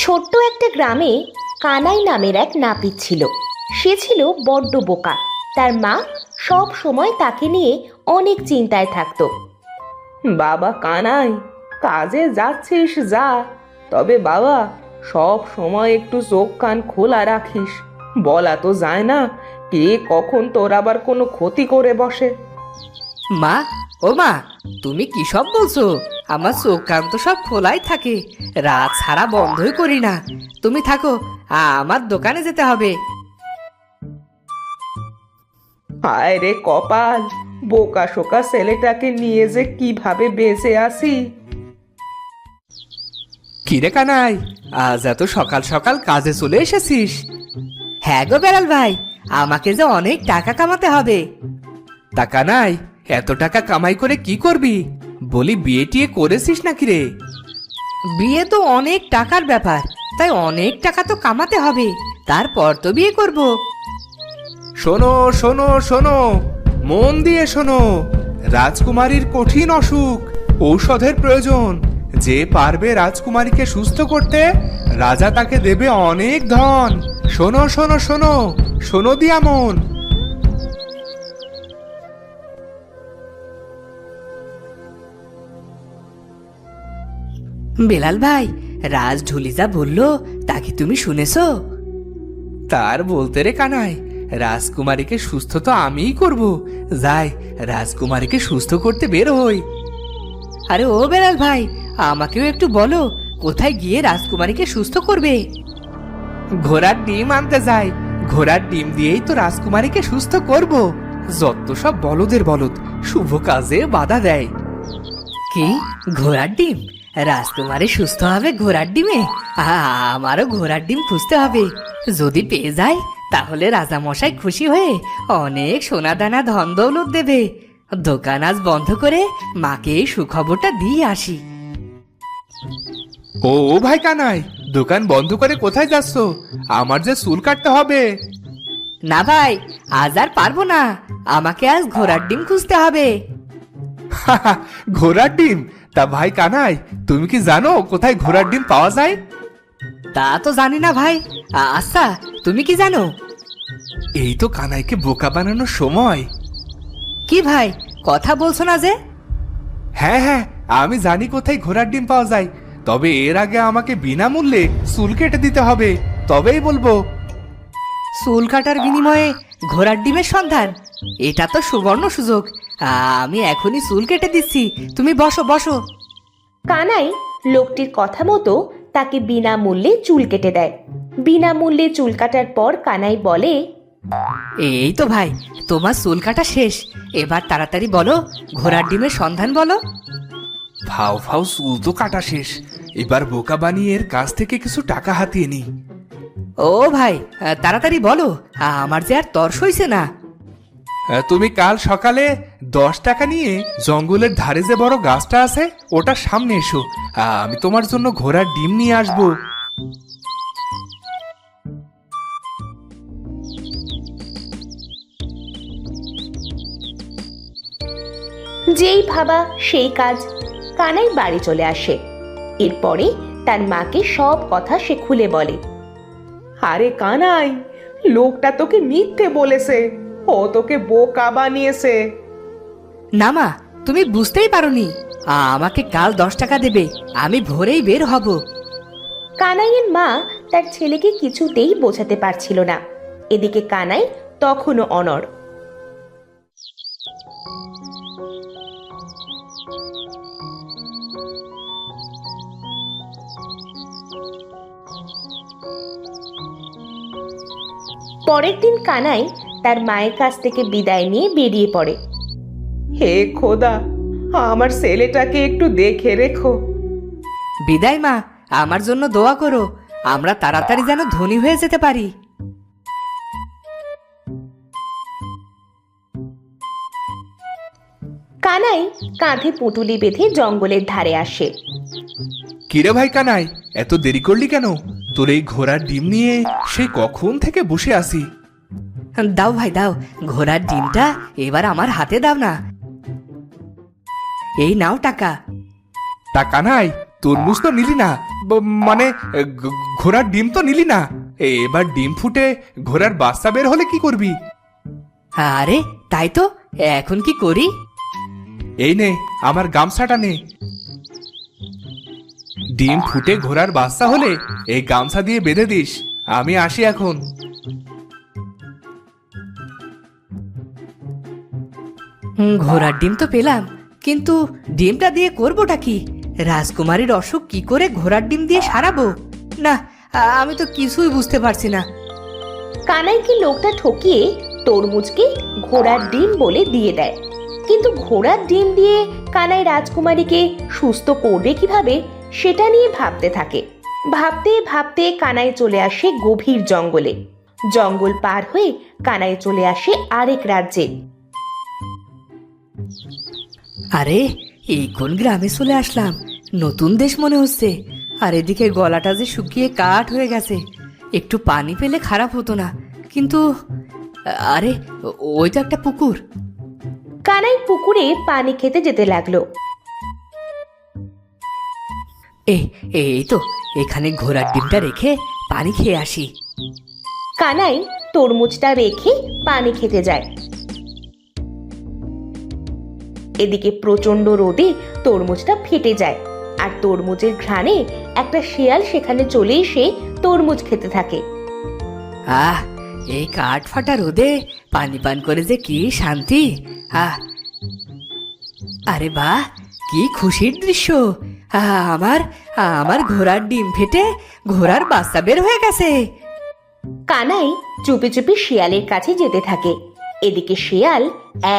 ছোট্ট একটা গ্রামে কানাই নামের এক নাপিত ছিল। সে ছিল বড্ড বোকা। তার মা সব সময় তাকে নিয়ে অনেক চিন্তায় থাকতো। বাবা কানাই, কাজে যাচ্ছিস যা, তবে বাবা সব সময় একটু চোখ কান খোলা রাখিস। বলা তো যায় না কে কখন তোর আবার কোনো ক্ষতি করে বসে। মা, ও মা, তুমি কি সব বলছো? আমার চোখ কান তো সব খোলাই থাকে, রাত ছাড়া বন্ধই করি না। তুমি থাকো, আমার দোকানে যেতে হবে। হায় রে কপাল, বোকা শোকা ছেলেটাকে নিয়ে যে কিভাবে বেঁচে আসি। কিরে কানাই, আজ এত সকাল সকাল কাজে চলে এসেছিস? হ্যাঁ গো বেড়াল ভাই, আমাকে যে অনেক টাকা কামাতে হবে। তা কানাই, এত টাকা কামাই করে কি করবি? বলি বিয়ে টিয়ে করেছিস নাকি রে? বিয়ে তো অনেক টাকার ব্যাপার, তাই অনেক টাকা তো কামাতে হবে, তারপর তো বিয়ে করব। শোনো শোনো শোনো, মন দিয়ে শোনো। রাজকুমারীর কঠিন অসুখ, ঔষধের প্রয়োজন। যে পারবে রাজকুমারীকে সুস্থ করতে, রাজা তাকে দেবে অনেক ধন। শোনো শোনো শোনো, শোনো দিয়া মন। বেলাল ভাই, রাজ ঢুলি যা বললো তা কি তুমি শুনেছো? তার বলতে রে কানাই, রাজকুমারীকে সুস্থ তো আমিই করব। যাই, রাজকুমারীকে সুস্থ করতে বের হই। আরে ও বেলাল ভাই, আমাকেও একটু বলো, কোথায় গিয়ে রাজকুমারীকে সুস্থ করবে? ঘোড়ার ডিম আনতে যাই, ঘোড়ার ডিম দিয়েই তো রাজকুমারীকে সুস্থ করব। যত সব বলদের বলদ, শুভ কাজে বাধা দেয়। কি, ঘোড়ার ডিম? রাজকুমারী সুস্থ হবে ঘোড়ার ডিমে? আমারও ঘোড়ার ডিম খুঁজতে হবে। যদি পেয়ে যাই তাহলে রাজামশাই খুশি হয়ে অনেক সোনা দানা ধন দৌলত দেবে। দোকান আজ বন্ধ করে মাকে এই সুখবরটা দিয়ে আসি। ও ও ভাই কানাই, দোকান বন্ধ করে কোথায় যাচ্ছ? আমার যে চুল কাটতে হবে। না ভাই, আজ আর পারবো না, আমাকে আজ ঘোড়ার ডিম খুঁজতে হবে। ঘোড়ার ডিম? তা ভাই কানাই, তুমি কি জানো কোথায় ঘোড়ার ডিম পাওয়া যায়? তা তো জানি না ভাই। আচ্ছা, তুমি কি জানো? এই তো কানাইকে বোকা বানানোর সময়। কি ভাই, কথা বলছো না যে? হ্যাঁ হ্যাঁ, আমি জানি কোথায় ঘোড়ার ডিম পাওয়া যায়, তবে এর আগে আমাকে বিনামূল্যে চুল কেটে দিতে হবে, তবেই বলবো। চুল কাটার বিনিময়ে ঘোড়ার ডিমের সন্ধান? এটা তো সুবর্ণ সুযোগ। আমি এখনই চুল কেটে দিচ্ছি, তুমি বসো বসো। কানাই লোকটির কথা মতো তাকে বিনামূল্যে চুল কেটে দেয়। বিনামূল্যে চুল কাটার পর কানাই বলে, এই তো ভাই, তোমার চুল কাটা শেষ, এবার তাড়াতাড়ি বলো, ঘোড়ার ডিমের সন্ধান বলো। ফাও ফাও চুল তো কাটা শেষ, এবার বোকা বানিয়ে এর কাছ থেকে কিছু টাকা হাতিয়ে নি। ও ভাই, তাড়াতাড়ি বলো, আমার যে আর তর্স হইছে না। তুমি কাল সকালে 10 টাকা নিয়ে জঙ্গলের ধারে যে বড় গাছটা আছে ওটার সামনে এসো, আমি তোমার জন্য ঘোড়ার ডিম নিয়ে আসবো। যেই ভাবা সেই কাজ। কানাই বাড়ি চলে আসে। এরপরে তার মাকে সব কথা সে খুলে বলে। আরে কানাই, লোকটা তোকে মিথ্যে বলেছে, ও তোকে বোকা বানিয়েছে। না মা, তুমি বুঝতেই পারোনি। আমাকে কাল 10 টাকা দেবে, আমি ভোরেই বের হব। কানাইয়ের মা তার ছেলেকে কিছুতেই বোঝাতে পারছিল না। এদিকে কানাই তখনও অনড়। পরের দিন কানাই তার মায়ের কাছ থেকে বিদায় নিয়ে বেরিয়ে পড়ে। হে খোদা, আমার ছেলেটাকে একটু দেখে রেখো। বিদায় মা, আমার জন্য দোয়া করো, আমরা তাড়াতাড়ি যেন ধনী হয়ে যেতে পারি। কানাই কাঁধে পুঁটুলি বেঁধে জঙ্গলের ধারে আসে। কিরে ভাই কানাই, এত দেরি করলি কেন? তোর এই ঘোড়ার ডিম নিয়ে সেই কখন থেকে বসে আছি। দাও ভাই দাও, ঘোড়ার ডিমটা এবার আমার হাতে দাও না। এই নাও টাকা। তা কানাই, তরমুজ তো নিলি না, মানে ঘোড়ার ডিম তো নিলি না। এবার ডিম ফুটে ঘোড়ার বাচ্চা বের হলে কি করবি? আরে তাই তো, এখন কি করি? এই নে আমার গামছাটা নে। ডিম ফুটে ঘোড়ার বাচ্চা হলে এই গামছা দিয়ে বেঁধে দিস। আমি আসি এখন। ঘোড়ার ডিম তো পেলাম, কিন্তু ডিমটা দিয়ে করবোটা কি? রাজকুমারীর অসুখ কি করে ঘোড়ার ডিম দিয়ে সারাবো? না, আমি তো কিছুই বুঝতে পারছি না। কানাইকে লোকটা ঠকিয়ে তরমুজকে ঘোড়ার ডিম বলে দিয়ে দেয়। কিন্তু ঘোড়ার ডিম দিয়ে কানাই রাজকুমারীকে সুস্থ করবে কিভাবে সেটা নিয়ে ভাবতে থাকে। ভাবতে ভাবতে কানাই চলে আসে গভীর জঙ্গলে। জঙ্গল পার হয়ে কানাই চলে আসে আরেক রাজ্যে। আরে এই কোন গ্রামে চলে আসলাম? নতুন দেশ মনে হচ্ছে। আর এদিকে গলাটা যে শুকিয়ে কাঠ হয়ে গেছে, একটু পানি পেলে খারাপ হতো না। কিন্তু আরে ওই তো একটা পুকুর। কানাই পুকুরে পানি খেতে যেতে লাগলো। এই তো, এখানে ঘোড়ার ডিমটা রেখে পানি খেয়ে আসি। কানাই তরমুজটা রেখে পানি খেতে যায়। এদিকে প্রচন্ড রোদে তরমুজটা ফেটে যায়, আর তরমুজের ঘ্রাণে একটা শেয়াল সেখানে চলে এসে তরমুজ খেতে থাকে। আহ, এই কাঠ ফাটা রোদে পানি পান করে যে কি শান্তি! আরে বাহ, কি খুশির দৃশ্য! আমার আমার ঘোড়ার ডিম ফেটে ঘোড়ার বাচ্চা বের হয়ে গেছে। কানাই চুপি চুপি শিয়ালের কাছে যেতে থাকে। এদিকে শিয়াল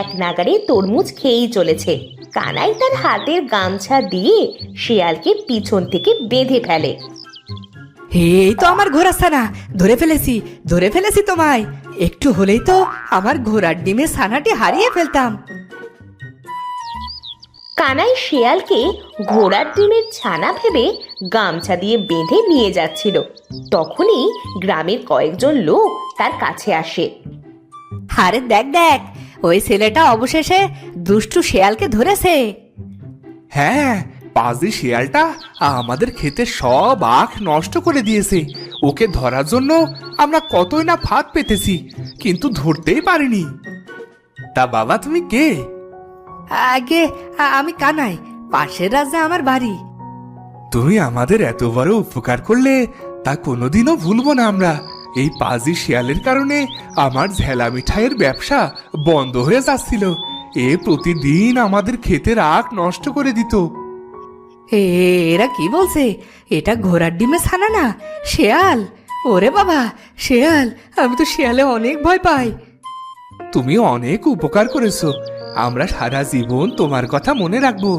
এক নাগাড়ে তরমুজ খেয়েই চলেছে। কানাই তার হাতের গামছা দিয়ে শিয়ালকে পিছন থেকে বেঁধে ফেলে। এই তো আমার ঘোড়া ছানা, ধরে ফেলেছি তোমায়। একটু হলেই তো আমার ঘোড়ার ডিমের ছানাটি হারিয়ে ফেলতাম। কানাই শিয়ালকে ঘোড়ার ডিমের ছানা ভেবে গামছা দিয়ে বেঁধে নিয়ে যাচ্ছিল। তখনই গ্রামের কয়েকজন লোক তার কাছে আসে। আরে দেখ দেখ, ওই ছেলেটা অবশেষে দুষ্টু শিয়ালকে ধরেছে। হ্যাঁ, পাজি শিয়ালটা আমাদের ক্ষেতের সব আখ নষ্ট করে দিয়েছে। ওকে ধরার জন্য আমরা কতই না ফাঁদ পেতেছি, কিন্তু ধরতেই পারিনি। তা বাবা, তুমি কে? আগে আমি কানাই, পাশের রাজ্যে আমার বাড়ি। তুমি আমাদের এত বড় উপকার করলে তা কোনোদিনও ভুলবো না আমরা। এই পাজি শিয়ালের কারণে আমার ঝেলা মিঠাইয়ের ব্যবসা বন্ধ হয়ে যাচ্ছিল। এ প্রতিদিন আমাদের ক্ষেতের আখ নষ্ট করে দিত। এরা কি বলছে? এটা ঘোড়ার ডিমে ছানা না, শেয়াল! ওরে বাবা, শেয়াল! আমি তো শিয়ালে অনেক ভয় পাই। তুমি অনেক উপকার করেছো, আমরা সারা জীবন তোমার কথা মনে রাখবো।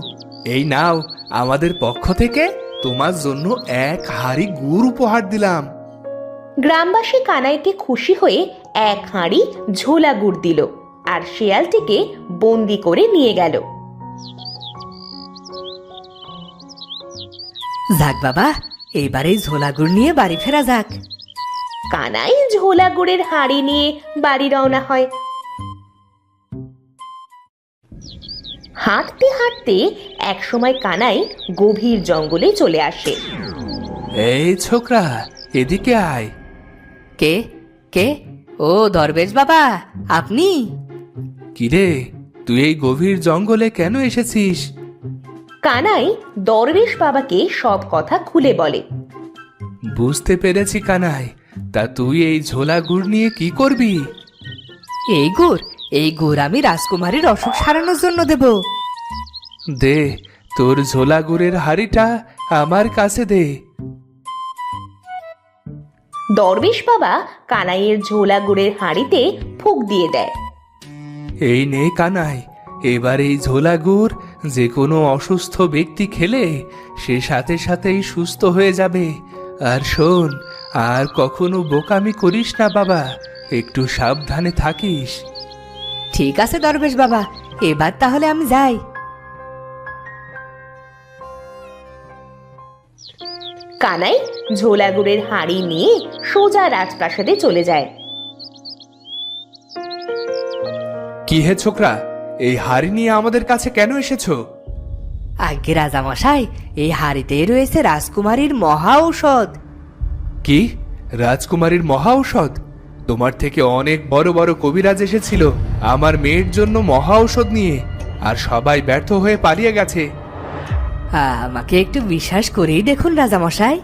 এই নাও, আমাদের পক্ষ থেকে তোমার জন্য এক হাঁড়ি গুড় উপহার দিলাম। গ্রামবাসী কানাইকে খুশি হয়ে এক হাঁড়ি ঝোলা গুড় দিল, আর শিয়ালটিকে বন্দি করে নিয়ে গেল। যাক বাবা, এইবার এই ঝোলা গুড় নিয়ে বাড়ি ফেরা যাক। কানাই ঝোলা গুড়ের হাঁড়ি নিয়ে বাড়ি রওনা হয়। হাঁটতে হাঁটতে একসময় কানাই গভীর জঙ্গলে চলে আসে। এই ছোকরা, এদিকে আয়। কে কে? ও দরবেশ বাবা, আপনি? কিরে, তুই এই গভীর জঙ্গলে কেন এসেছিস? কানাই দরবেশ বাবাকে সব কথা খুলে বলে। বুঝতে পেরেছি কানাই, তা তুই এই ঝোলা গুড় নিয়ে কি করবি? এই গুড় আমি রাজকুমারীর অসুখ সারানোর জন্য দেব। দে, তোর ঝোলা গুড়ের হাড়িটা আমার কাছে দে। দরবেশ বাবা কানাইয়ের ঝোলা গুড়ের হাঁড়িতে ফুঁক দিয়ে দেয়। এই নে কানাই, এবার এই ঝোলা গুড় যে কোনো অসুস্থ ব্যক্তি খেলে সে সাথে সাথেই সুস্থ হয়ে যাবে। আর শোন, আর কখনো বোকামি করিস না বাবা, একটু সাবধানে থাকিস। ঠিক আছে দরবেশ বাবা, এবার তাহলে আমি যাই। কানাই ঝোলা গুড়ের হাঁড়ি নিয়ে সোজা রাজপ্রাসাদে চলে যায়। কি হে ছোকরা, এই হাড়ি নিয়ে আমাদের কাছে কেন এসেছো? আগে রাজামশাই, এই হাড়িতেই রয়েছে রাজকুমারীর মহা ঔষধ। কি? রাজকুমারীর মহা ঔষধ? তোমার থেকে অনেক বড় বড় কবিরাজ এসেছিল আমার মেয়ের জন্য মহা ঔষধ নিয়ে, আর সবাই ব্যর্থ হয়ে পালিয়ে গেছে। আমাকে একটু বিশ্বাস করেই দেখুন রাজামশাই।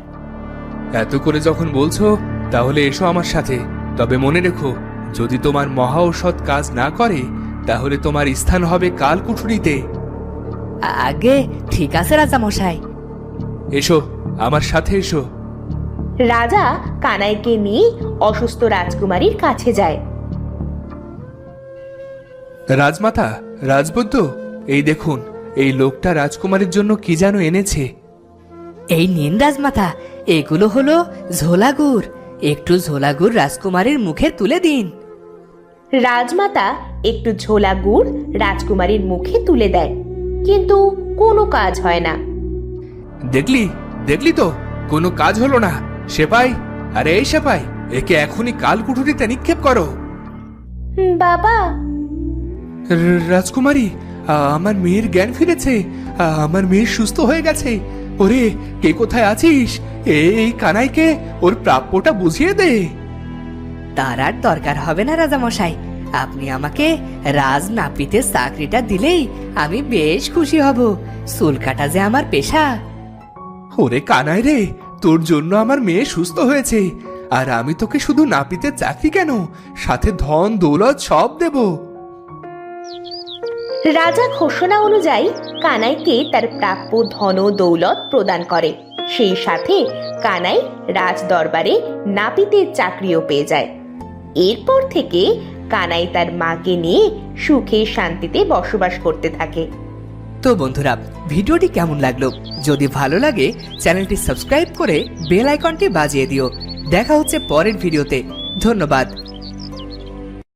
এত করে যখন বলছো তাহলে এসো আমার সাথে। তবে মনে রেখো, যদি তোমার মহা ঔষধ কাজ না করে তাহলে তোমার স্থান হবে কালকুঠুরিতে। আগে ঠিক আছে রাজামশাই। এসো, আমার সাথে এসো। রাজা কানাইকে নিয়ে অসুস্থ রাজকুমারীর কাছে যায়। রাজমাতা, রাজবৈদ্য, এই দেখুন, এই লোকটা রাজকুমারীর জন্য কি যেন এনেছে। এই নিন রাজমাতা, এগুলো হলো ঝোলাগুড়। একটু ঝোলাগুড় রাজকুমারীর মুখে তুলে দিন। রাজমাতা একটু ঝোলা গুড় রাজকুমারীর মুখে তুলে দেয়, কিন্তু কোনো কাজ হয় না। দেখলি দেখলি তো, কোনো কাজ হলো না। সেপাই, আরে এই সেপাই, একে এখনই কালকুঠুরিতে নিক্ষেপ করো। বাবা, রাজকুমারী, আমার মেয়ের জ্ঞান ফিরেছে। আমার মেয়ে সুস্থ হয়ে গেছে। ওরে, কে কোথায় আছিস? এই কানাইকে ওর প্রাপ্যটা বুঝিয়ে দে। তার আর দরকার হবে না রাজামশাই। আপনি আমাকে রাজ নাপিতের চাকরিটা দিলেই আমি বেশ খুশি হব। চুল কাটা যে আমার পেশা। ওরে কানাই রে, তোর জন্য আমার মেয়ে সুস্থ হয়েছে, আর আমি তোকে শুধু নাপিতের চাকরি কেন, সাথে ধন দৌলত সব দেব। রাজা ঘোষণা অনুযায়ী কানাইকে তার প্রাপ্য ধন ও দৌলত প্রদান করে। সেই সাথে কানাই রাজ দরবারে নাপিতের চাকরিও পেয়ে যায়। এরপর থেকে কানাই তার মাকে নিয়ে সুখে শান্তিতে বসবাস করতে থাকে। তো বন্ধুরা, ভিডিওটি কেমন লাগলো? যদি ভালো লাগে চ্যানেলটি সাবস্ক্রাইব করে বেল আইকনটি বাজিয়ে দিও। দেখা হচ্ছে পরের ভিডিওতে। ধন্যবাদ।